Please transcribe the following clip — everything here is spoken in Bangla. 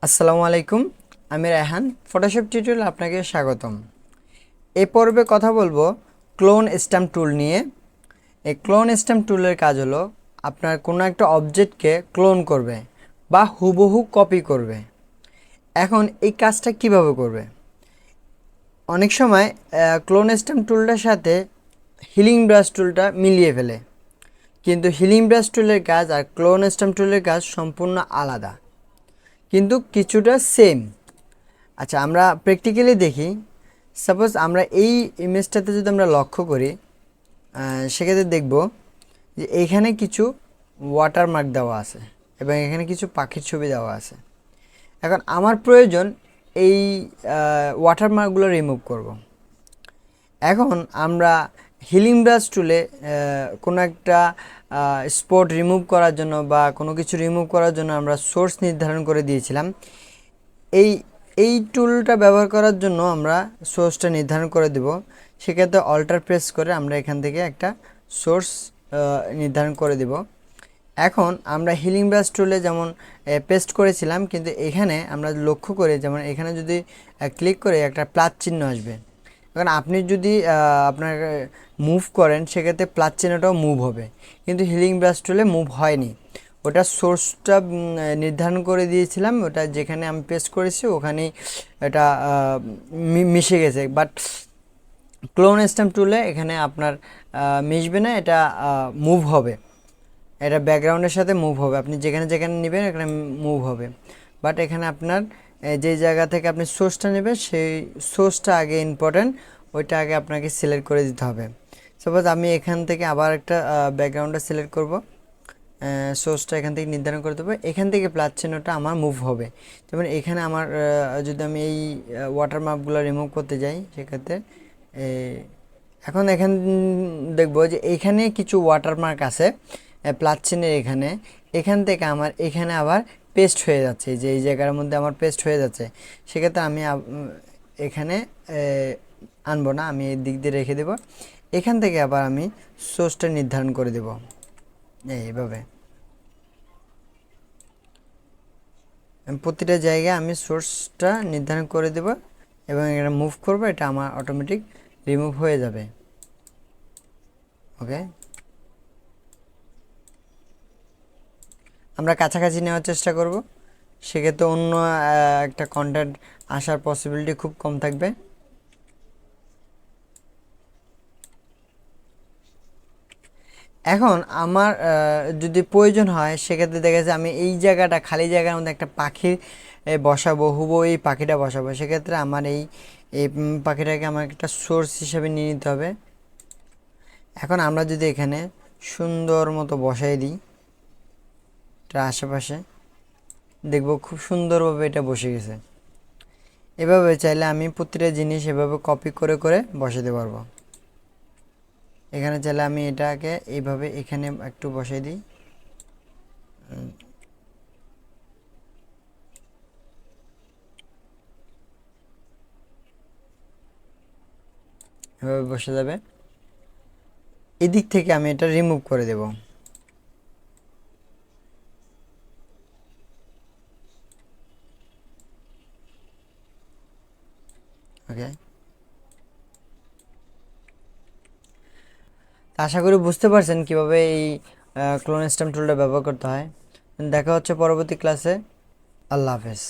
আসসালামু আলাইকুম, আমি রায়হান। ফটোশপ টিউটোরিয়ালে আপনাকে স্বাগতম। এই পর্বে কথা বলবো ক্লোন স্ট্যাম্প টুল নিয়ে। এই ক্লোন স্ট্যাম্প টুলের কাজ হলো আপনার কোনো একটা অবজেক্টকে ক্লোন করবে বা হুবহু কপি করবে। এখন এই কাজটা কিভাবে করবে? অনেক সময় ক্লোন স্ট্যাম্প টুলটার সাথে হিলিং ব্রাশ টুলটা মিলিয়ে ফেলে, কিন্তু হিলিং ব্রাশ টুলের কাজ আর ক্লোন স্ট্যাম্প টুলের কাজ সম্পূর্ণ আলাদা, কিন্তু কিছুটা সেম। আচ্ছা, আমরা প্র্যাকটিক্যালি দেখি। সাপোজ আমরা এই ইমেজটাতে যদি আমরা লক্ষ্য করি, সেক্ষেত্রে দেখব যে এইখানে কিছু ওয়াটারমার্ক দেওয়া আছে এবং এখানে কিছু পাখির ছবি দেওয়া আছে। এখন আমার প্রয়োজন এই ওয়াটারমার্কগুলো রিমুভ করব। এখন আমরা হিলিং ব্রাশ টুলে কোনো একটা স্পট রিমুভ করার জন্য বা কোনো কিছু রিমুভ করার জন্য আমরা সোর্স নির্ধারণ করে দিয়েছিলাম। এই এই টুলটা ব্যবহার করার জন্য আমরা সোর্সটা নির্ধারণ করে দেব। সেক্ষেত্রে অল্টার প্রেস করে আমরা এখান থেকে একটা সোর্স নির্ধারণ করে দেব। এখন আমরা হিলিং ব্রাশ টুলে যেমন পেস্ট করেছিলাম, কিন্তু এখানে আমরা লক্ষ্য করে যেমন এখানে যদি ক্লিক করে একটা প্লাস চিহ্ন আসবে। এখন আপনি যদি আপনার মুভ করেন, সেক্ষেত্রে প্লাস চিহ্নটাও মুভ হবে, কিন্তু হিলিং ব্রাশ টুলে মুভ হয়নি। ওটা সোর্সটা নির্ধারণ করে দিয়েছিলাম, ওটা যেখানে আমি পেস্ট করেছি ওখানেই এটা মিশে গেছে। বাট ক্লোন স্ট্যাম্প টুলে এখানে আপনার মিশবে না, এটা মুভ হবে, এটা ব্যাকগ্রাউন্ডের সাথে মুভ হবে। আপনি যেখানে যেখানে নেবেন এখানে মুভ হবে। বাট এখানে আপনার যে জায়গা থেকে আপনি সোর্সটা নেবেন সেই সোর্সটা আগে ইম্পর্ট্যান্ট, ওইটা আগে আপনাকে সিলেক্ট করে দিতে হবে। সাপোজ আমি এখান থেকে আবার একটা ব্যাকগ্রাউন্ডটা সিলেক্ট করব, সোর্সটা এখান থেকে নির্ধারণ করে দেবো। এখান থেকে প্লাস চিহ্নটা আমার মুভ হবে। যেমন এখানে আমার যদি আমি এই ওয়াটারমার্কগুলো রিমুভ করতে যাই, সেক্ষেত্রে এখন এখান দেখবো যে এইখানে কিছু ওয়াটারমার্ক আছে প্লাস চিহ্নের এখানে। এখান থেকে আমার এখানে আবার পেস্ট হয়ে যাচ্ছে, যে এই জায়গার মধ্যে আমার পেস্ট হয়ে যাচ্ছে। সেক্ষেত্রে আমি এখানে আনবো না, আমি এই দিক দিয়ে রেখে দেব। এখান থেকে আবার আমি সোর্সটা নির্ধারণ করে দেব এইভাবে। প্রতিটা জায়গায় আমি সোর্সটা নির্ধারণ করে দেব এবং এটা মুভ করব, এটা আমার অটোমেটিক রিমুভ হয়ে যাবে। ওকে, আমরা কাছাকাছি নেওয়ার চেষ্টা করব, সেক্ষেত্রে অন্য একটা কন্টেন্ট আসার পসিবিলিটি খুব কম থাকবে। এখন আমার যদি প্রয়োজন হয়, সেক্ষেত্রে দেখা যাচ্ছে আমি এই জায়গাটা খালি জায়গার মধ্যে একটা পাখি বসাবো, হুবহু এই পাখিটা বসাবো। সেক্ষেত্রে আমার এই পাখিটাকে আমার একটা সোর্স হিসেবে নিয়ে নিতে হবে। এখন আমরা যদি এখানে সুন্দর মতো বসাই দিই এটা আশেপাশে, দেখব খুব সুন্দরভাবে এটা বসে গেছে। এভাবে চাইলে আমি প্রতিটা জিনিস এভাবে কপি করে করে বসাতে পারবো। এখানে চাইলে আমি এটাকে এইভাবে এখানে একটু বসাই দিই, এভাবে বসে যাবে। এদিক থেকে আমি এটা রিমুভ করে দেব। ওকে, আশা করি বুঝতে পারছেন কিভাবে এই ক্লোন স্ট্যাম্প টুলটা ব্যবহার করতে হয়। দেখা হচ্ছে পরবর্তী ক্লাসে। আল্লাহ হাফেজ।